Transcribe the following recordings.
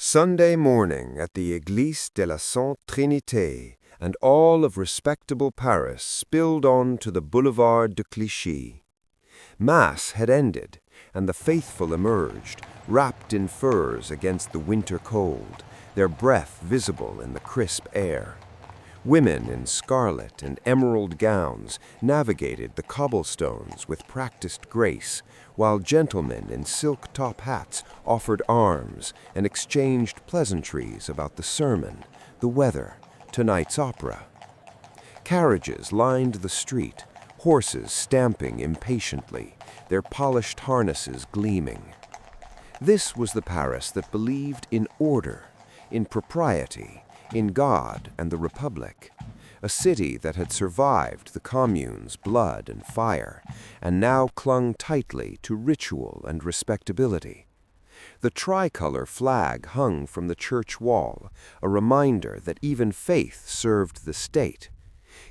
Sunday morning at the Église de la Sainte Trinité, and all of respectable Paris spilled on to the boulevard de Clichy. Mass had ended, and the faithful emerged, wrapped in furs against the winter cold, their breath visible in the crisp air. Women in scarlet and emerald gowns navigated the cobblestones with practiced grace, while gentlemen in silk top hats offered arms and exchanged pleasantries about the sermon, the weather, tonight's opera. Carriages lined the street, horses stamping impatiently, their polished harnesses gleaming. This was the Paris that believed in order, in propriety, in God and the Republic, a city that had survived the Commune's blood and fire, and now clung tightly to ritual and respectability. The tricolor flag hung from the church wall, a reminder that even faith served the state.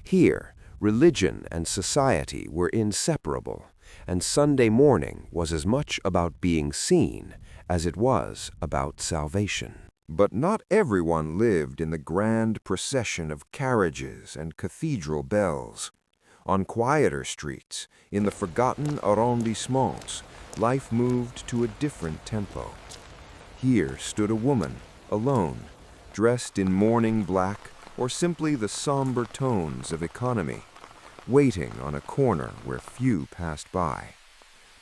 Here, religion and society were inseparable, and Sunday morning was as much about being seen as it was about salvation. But not everyone lived in the grand procession of carriages and cathedral bells. On quieter streets, in the forgotten arrondissements, life moved to a different tempo. Here stood a woman, alone, dressed in mourning black or simply the somber tones of economy, waiting on a corner where few passed by.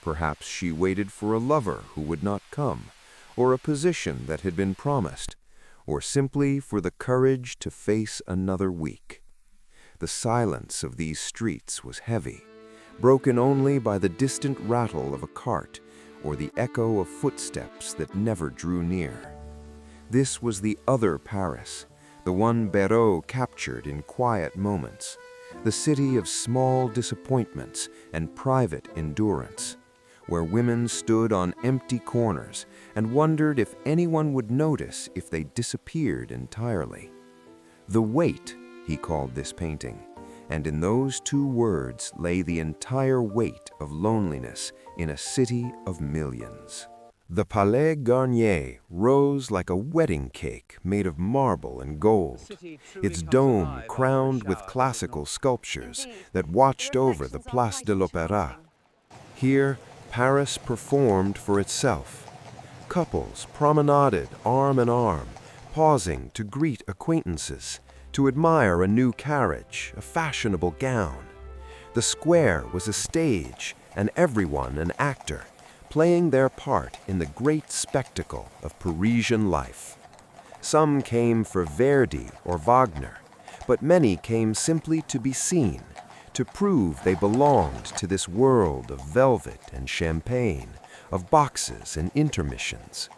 Perhaps she waited for a lover who would not come, or a position that had been promised, or simply for the courage to face another week. The silence of these streets was heavy, broken only by the distant rattle of a cart or the echo of footsteps that never drew near. This was the other Paris, the one Béraud captured in quiet moments, the city of small disappointments and private endurance, where women stood on empty corners and wondered if anyone would notice if they disappeared entirely. The Weight, he called this painting, and in those two words lay the entire weight of loneliness in a city of millions. The Palais Garnier rose like a wedding cake made of marble and gold, its dome crowned with classical sculptures that watched over the Place de l'Opéra. Here, Paris performed for itself. Couples promenaded arm in arm, pausing to greet acquaintances, to admire a new carriage, a fashionable gown. The square was a stage, and everyone an actor, playing their part in the great spectacle of Parisian life. Some came for Verdi or Wagner, but many came simply to be seen, to prove they belonged to this world of velvet and champagne, of boxes and intermissions.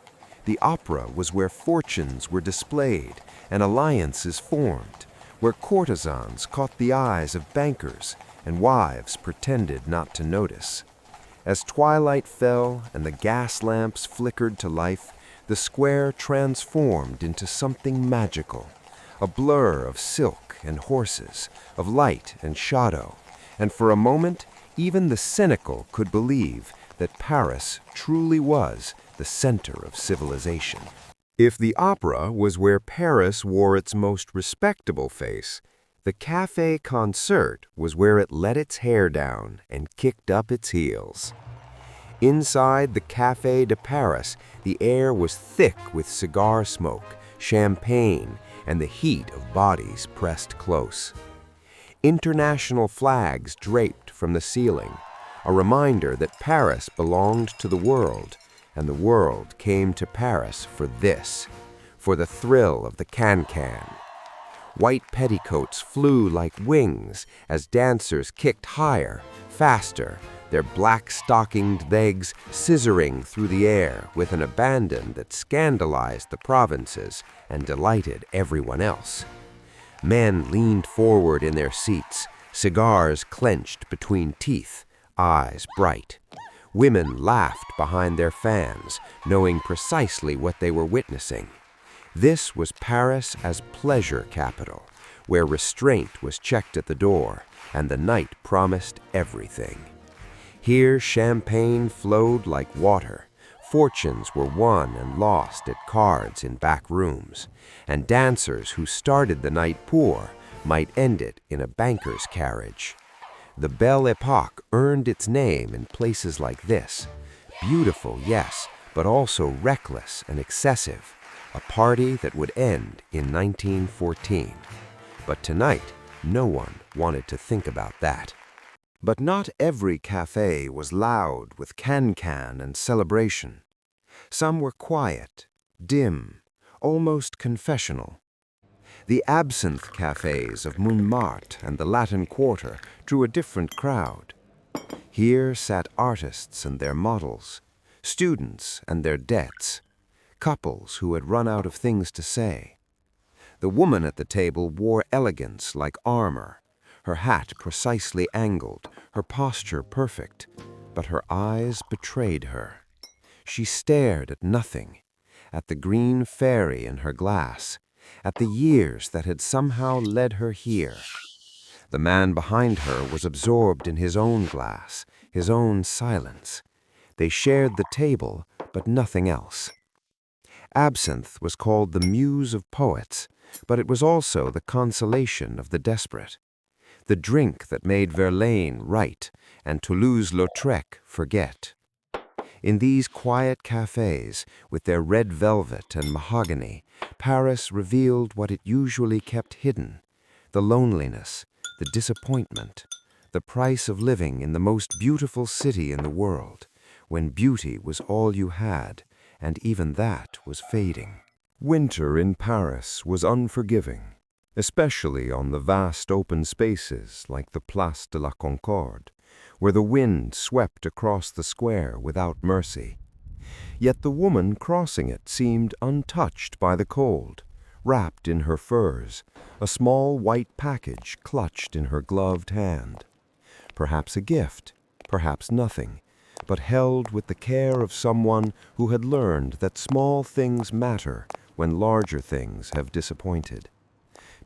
The opera was where fortunes were displayed and alliances formed, where courtesans caught the eyes of bankers and wives pretended not to notice. As twilight fell and the gas lamps flickered to life, the square transformed into something magical, a blur of silk and horses, of light and shadow, and for a moment even the cynical could believe that Paris truly was the center of civilization. If the opera was where Paris wore its most respectable face, the Café Concert was where it let its hair down and kicked up its heels. Inside the Café de Paris, the air was thick with cigar smoke, champagne, and the heat of bodies pressed close. International flags draped from the ceiling, a reminder that Paris belonged to the world, and the world came to Paris for this, for the thrill of the can-can. White petticoats flew like wings as dancers kicked higher, faster, their black-stockinged legs scissoring through the air with an abandon that scandalized the provinces and delighted everyone else. Men leaned forward in their seats, cigars clenched between teeth, eyes bright. Women laughed behind their fans, knowing precisely what they were witnessing. This was Paris as pleasure capital, where restraint was checked at the door and the night promised everything. Here champagne flowed like water, Fortunes were won and lost at cards in back rooms, and dancers who started the night poor might end it in a banker's carriage. The Belle Époque earned its name in places like this. Beautiful, yes, but also reckless and excessive. A party that would end in 1914. But tonight, no one wanted to think about that. But not every cafe was loud with can-can and celebration. Some were quiet, dim, almost confessional. The absinthe cafes of Montmartre and the Latin Quarter drew a different crowd. Here sat artists and their models, students and their debts, couples who had run out of things to say. The woman at the table wore elegance like armor, her hat precisely angled, her posture perfect, but her eyes betrayed her. She stared at nothing, at the green fairy in her glass, at the years that had somehow led her here. The man behind her was absorbed in his own glass, his own silence. They shared the table, but nothing else. Absinthe was called the muse of poets, but it was also the consolation of the desperate. The drink that made Verlaine write and Toulouse-Lautrec forget. In these quiet cafes, with their red velvet and mahogany, Paris revealed what it usually kept hidden: the loneliness, the disappointment, the price of living in the most beautiful city in the world, when beauty was all you had, and even that was fading. Winter in Paris was unforgiving, especially on the vast open spaces like the Place de la Concorde, where the wind swept across the square without mercy. Yet the woman crossing it seemed untouched by the cold, wrapped in her furs, a small white package clutched in her gloved hand. Perhaps a gift, perhaps nothing, but held with the care of someone who had learned that small things matter when larger things have disappointed.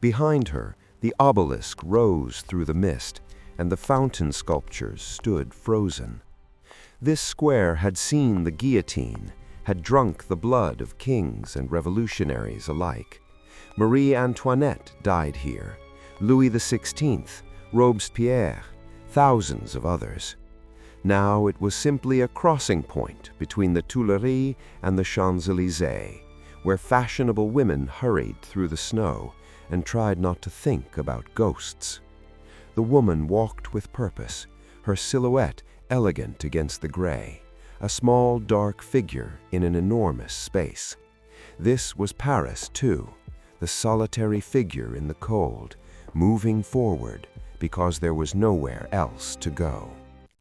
Behind her, the obelisk rose through the mist, and the fountain sculptures stood frozen. This square had seen the guillotine, had drunk the blood of kings and revolutionaries alike. Marie Antoinette died here, Louis XVI, Robespierre, thousands of others. Now it was simply a crossing point between the Tuileries and the Champs-Élysées, where fashionable women hurried through the snow and tried not to think about ghosts. The woman walked with purpose, her silhouette elegant against the gray, a small dark figure in an enormous space. This was Paris, too, the solitary figure in the cold, moving forward because there was nowhere else to go.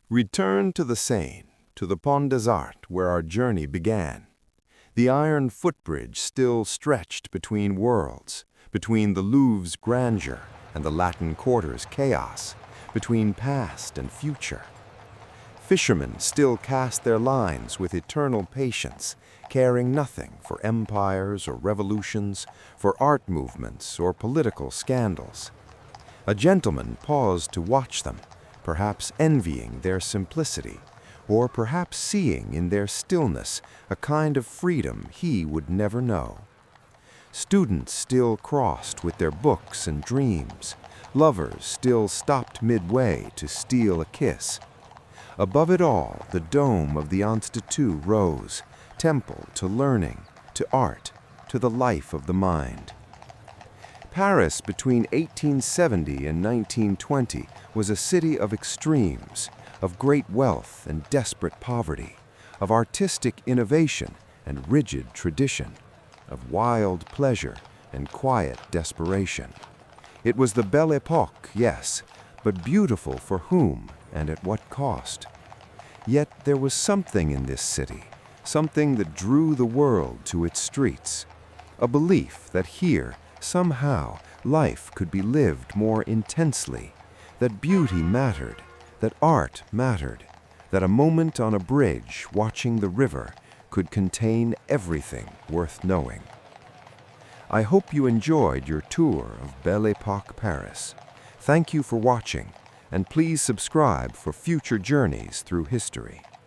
Return to the Seine, to the Pont des Arts, where our journey began. The iron footbridge still stretched between worlds, between the Louvre's grandeur and the Latin Quarter's chaos, between past and future. Fishermen still cast their lines with eternal patience, caring nothing for empires or revolutions, for art movements or political scandals. A gentleman paused to watch them, perhaps envying their simplicity, or perhaps seeing in their stillness a kind of freedom he would never know. Students still crossed with their books and dreams. Lovers still stopped midway to steal a kiss. Above it all, the dome of the Institut rose, temple to learning, to art, to the life of the mind. Paris between 1870 and 1920 was a city of extremes, of great wealth and desperate poverty, of artistic innovation and rigid tradition, of wild pleasure and quiet desperation. It was the Belle Époque, yes, but beautiful for whom and at what cost? Yet there was something in this city, something that drew the world to its streets, a belief that here, somehow, life could be lived more intensely, that beauty mattered, that art mattered, that a moment on a bridge watching the river could contain everything worth knowing. I hope you enjoyed your tour of Belle Époque Paris. Thank you for watching, and please subscribe for future journeys through history.